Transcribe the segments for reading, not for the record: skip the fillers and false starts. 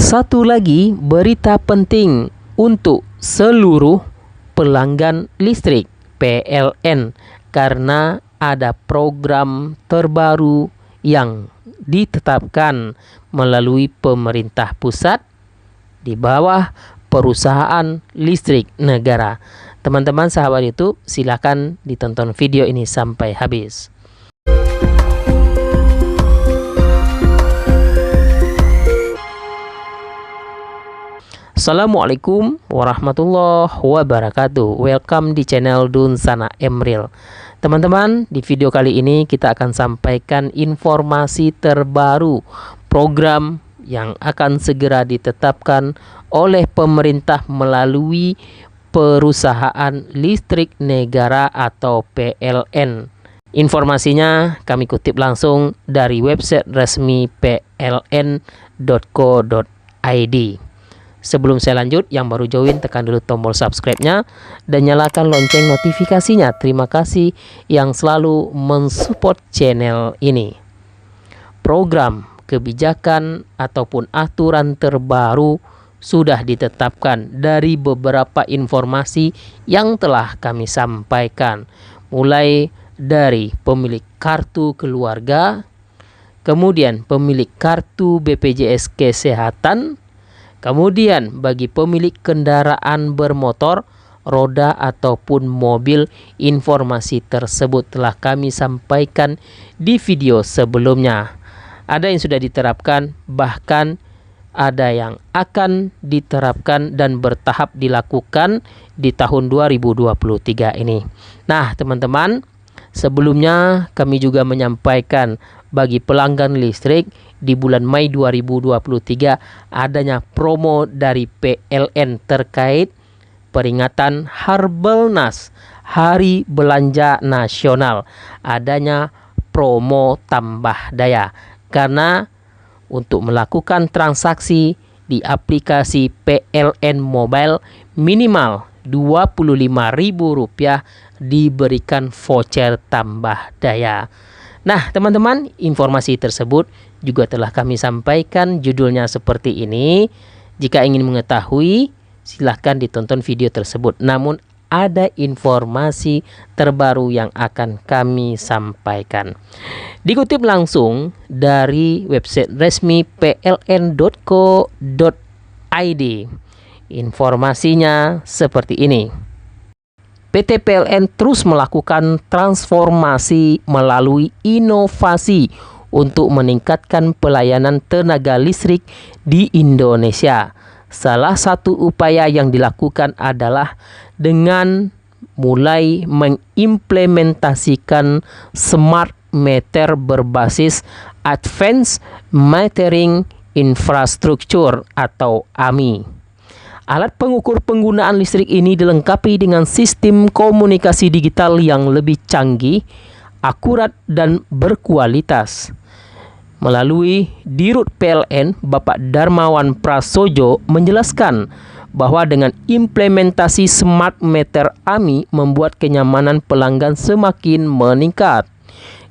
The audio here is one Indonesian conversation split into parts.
Satu lagi berita penting untuk seluruh pelanggan listrik PLN karena ada program terbaru yang ditetapkan melalui pemerintah pusat di bawah perusahaan listrik negara. Teman-teman sahabat YouTube, silakan ditonton video ini sampai habis. Assalamualaikum warahmatullahi wabarakatuh. Welcome di channel Dunsana Emril. Teman-teman, di video kali ini kita akan sampaikan informasi terbaru program yang akan segera ditetapkan oleh pemerintah melalui perusahaan listrik negara atau PLN. Informasinya kami kutip langsung dari website resmi pln.co.id. Sebelum saya lanjut, yang baru join tekan dulu tombol subscribe-nya dan nyalakan lonceng notifikasinya. Terima kasih yang selalu mensupport channel ini. Program, kebijakan ataupun aturan terbaru sudah ditetapkan dari beberapa informasi yang telah kami sampaikan. Mulai dari pemilik kartu keluarga, kemudian pemilik kartu BPJS Kesehatan, kemudian bagi pemilik kendaraan bermotor, roda ataupun mobil, informasi tersebut telah kami sampaikan di video sebelumnya. Ada yang sudah diterapkan, bahkan ada yang akan diterapkan dan bertahap dilakukan di tahun 2023 ini. Nah, teman-teman, sebelumnya kami juga menyampaikan bagi pelanggan listrik di bulan Mei 2023 adanya promo dari PLN terkait peringatan Harbolnas, Hari Belanja Nasional. Adanya promo tambah daya karena untuk melakukan transaksi di aplikasi PLN Mobile minimal Rp25.000 diberikan voucher tambah daya. Nah, teman-teman, informasi tersebut juga telah kami sampaikan, judulnya seperti ini. Jika ingin mengetahui, silahkan ditonton video tersebut. Namun ada informasi terbaru yang akan kami sampaikan. Dikutip langsung dari website resmi pln.co.id. Informasinya seperti ini. PT PLN terus melakukan transformasi melalui inovasi untuk meningkatkan pelayanan tenaga listrik di Indonesia. Salah satu upaya yang dilakukan adalah dengan mulai mengimplementasikan smart meter berbasis Advanced Metering Infrastructure atau AMI. Alat pengukur penggunaan listrik ini dilengkapi dengan sistem komunikasi digital yang lebih canggih, akurat, dan berkualitas. Melalui Dirut PLN, Bapak Darmawan Prasojo menjelaskan bahwa dengan implementasi Smart Meter AMI membuat kenyamanan pelanggan semakin meningkat.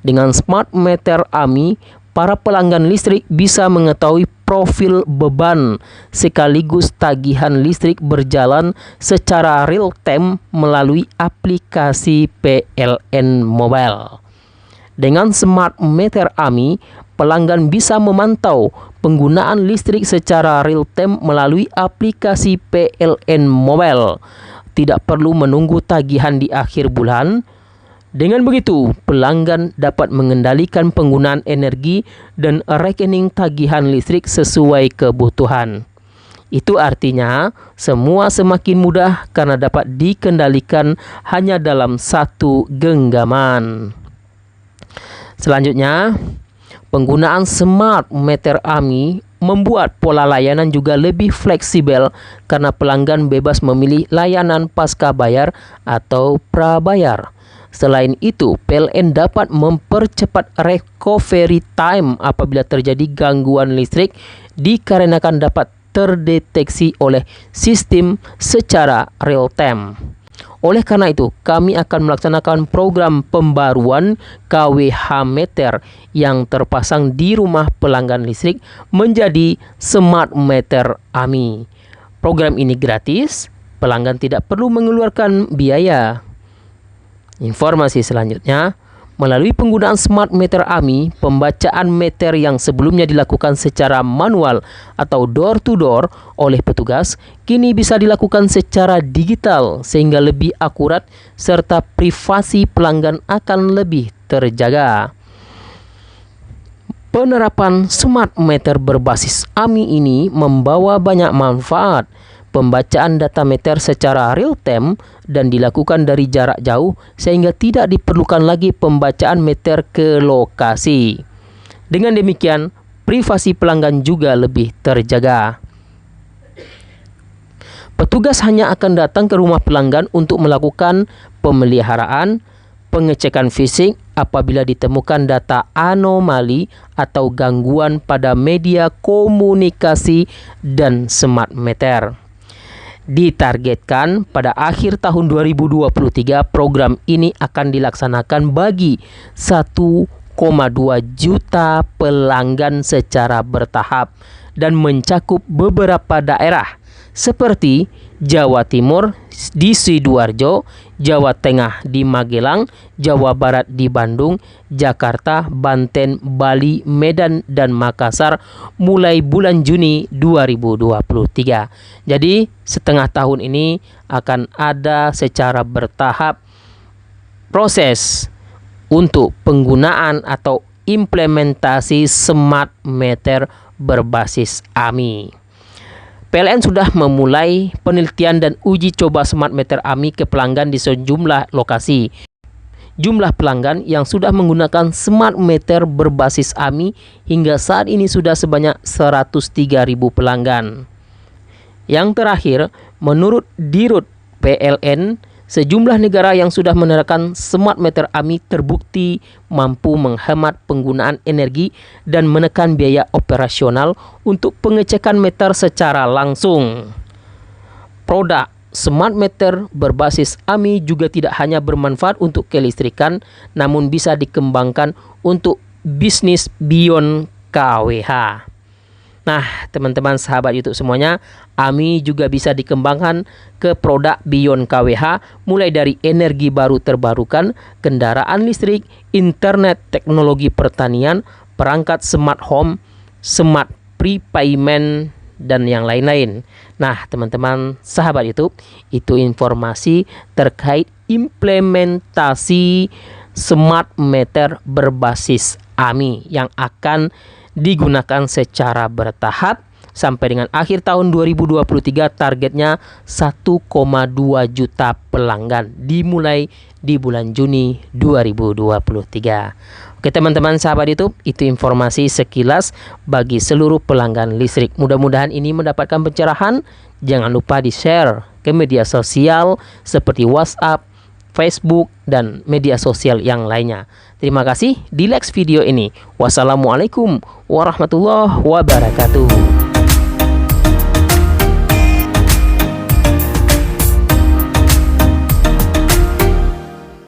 Dengan Smart Meter AMI, para pelanggan listrik bisa mengetahui profil beban sekaligus tagihan listrik berjalan secara real time melalui aplikasi PLN Mobile. Dengan Smart Meter AMI, pelanggan bisa memantau penggunaan listrik secara real time melalui aplikasi PLN Mobile. Tidak perlu menunggu tagihan di akhir bulan. Dengan begitu, pelanggan dapat mengendalikan penggunaan energi dan rekening tagihan listrik sesuai kebutuhan. Itu artinya semua semakin mudah karena dapat dikendalikan hanya dalam satu genggaman. Selanjutnya, penggunaan Smart Meter AMI membuat pola layanan juga lebih fleksibel karena pelanggan bebas memilih layanan pasca bayar atau prabayar. Selain itu, PLN dapat mempercepat recovery time apabila terjadi gangguan listrik dikarenakan dapat terdeteksi oleh sistem secara real time. Oleh karena itu, kami akan melaksanakan program pembaruan KWH meter yang terpasang di rumah pelanggan listrik menjadi Smart Meter AMI. Program ini gratis, pelanggan tidak perlu mengeluarkan biaya. Informasi selanjutnya, melalui penggunaan Smart Meter AMI, pembacaan meter yang sebelumnya dilakukan secara manual atau door to door oleh petugas, kini bisa dilakukan secara digital sehingga lebih akurat serta privasi pelanggan akan lebih terjaga. Penerapan Smart Meter berbasis AMI ini membawa banyak manfaat. Pembacaan data meter secara real time dan dilakukan dari jarak jauh sehingga tidak diperlukan lagi pembacaan meter ke lokasi. Dengan demikian, privasi pelanggan juga lebih terjaga. Petugas hanya akan datang ke rumah pelanggan untuk melakukan pemeliharaan, pengecekan fisik apabila ditemukan data anomali atau gangguan pada media komunikasi dan smart meter. Ditargetkan pada akhir tahun 2023 program ini akan dilaksanakan bagi 1,2 juta pelanggan secara bertahap dan mencakup beberapa daerah seperti Jawa Timur di Sidoarjo, Jawa Tengah di Magelang, Jawa Barat di Bandung, Jakarta, Banten, Bali, Medan, dan Makassar mulai bulan Juni 2023. Jadi setengah tahun ini akan ada secara bertahap proses untuk penggunaan atau implementasi smart meter berbasis AMI. PLN sudah memulai penelitian dan uji coba smart meter AMI ke pelanggan di sejumlah lokasi. Jumlah pelanggan yang sudah menggunakan smart meter berbasis AMI hingga saat ini sudah sebanyak 103.000 pelanggan. Yang terakhir, menurut Dirut PLN, sejumlah negara yang sudah menerapkan smart meter AMI terbukti mampu menghemat penggunaan energi dan menekan biaya operasional untuk pengecekan meter secara langsung. Produk smart meter berbasis AMI juga tidak hanya bermanfaat untuk kelistrikan, namun bisa dikembangkan untuk bisnis beyond KWH. Nah, teman-teman sahabat YouTube semuanya, AMI juga bisa dikembangkan ke produk beyond KWH, mulai dari energi baru terbarukan, kendaraan listrik, internet, teknologi pertanian, perangkat smart home, smart prepayment, dan yang lain-lain. Nah, teman-teman sahabat YouTube, itu informasi terkait implementasi smart meter berbasis AMI yang akan digunakan secara bertahap sampai dengan akhir tahun 2023. Targetnya 1,2 juta pelanggan dimulai di bulan Juni 2023. Oke teman-teman sahabat YouTube, itu informasi sekilas bagi seluruh pelanggan listrik. Mudah-mudahan ini mendapatkan pencerahan. Jangan lupa di-share ke media sosial seperti WhatsApp, Facebook, dan media sosial yang lainnya. Terima kasih, di like video ini. Wassalamualaikum warahmatullahi wabarakatuh.